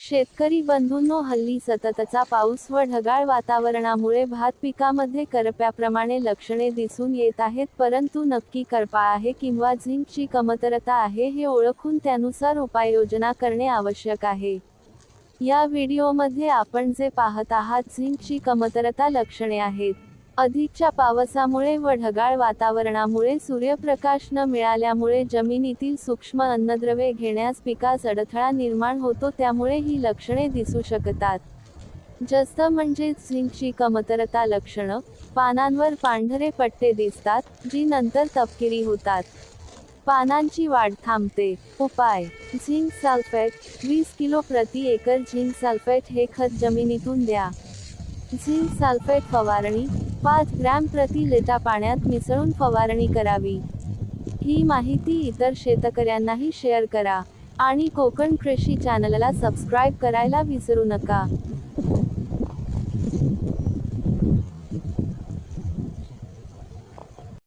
शेतकरी बंधूंनो, हल्ली सततचा पाऊस व ढगाळ वातावरणामुळे भात पिकामध्ये करप्याप्रमाणे लक्षणे दिसून येत आहेत. परंतु नक्की करपा आहे किंवा झिंकची कमतरता आहे हे ओळखून त्यानुसार उपाययोजना करणे आवश्यक आहे. या व्हिडिओमध्ये आपण जे पाहत आहात झिंकची कमतरता लक्षणे आहेत. अधिकच्या पावसामुळे व ढगाळ वातावरणामुळे सूर्यप्रकाश न मिळाल्यामुळे जमिनीतील सूक्ष्म अन्नद्रव्ये घेण्यास पिकास अडथळा निर्माण होतो, त्यामुळे ही लक्षणे दिसू शकतात. जास्त म्हणजे झिंकची कमतरता लक्षणं: पानांवर पांढरे पट्टे दिसतात, जी नंतर तपकिरी होतात. पानांची वाढ थांबते. उपाय: झिंक सल्फेट 20 किलो प्रति एकर. झिंक सल्फेट हे खत जमिनीतून द्या. झिंक सल्फेट फवारणी: 5 ग्रॅम प्रति लिटर पाण्यात मिसळून फवारणी करावी. ही माहिती इतर शेतकऱ्यांनाही शेअर करा आणि कोकण कृषी चॅनलला सबस्क्राईब करायला विसरू नका.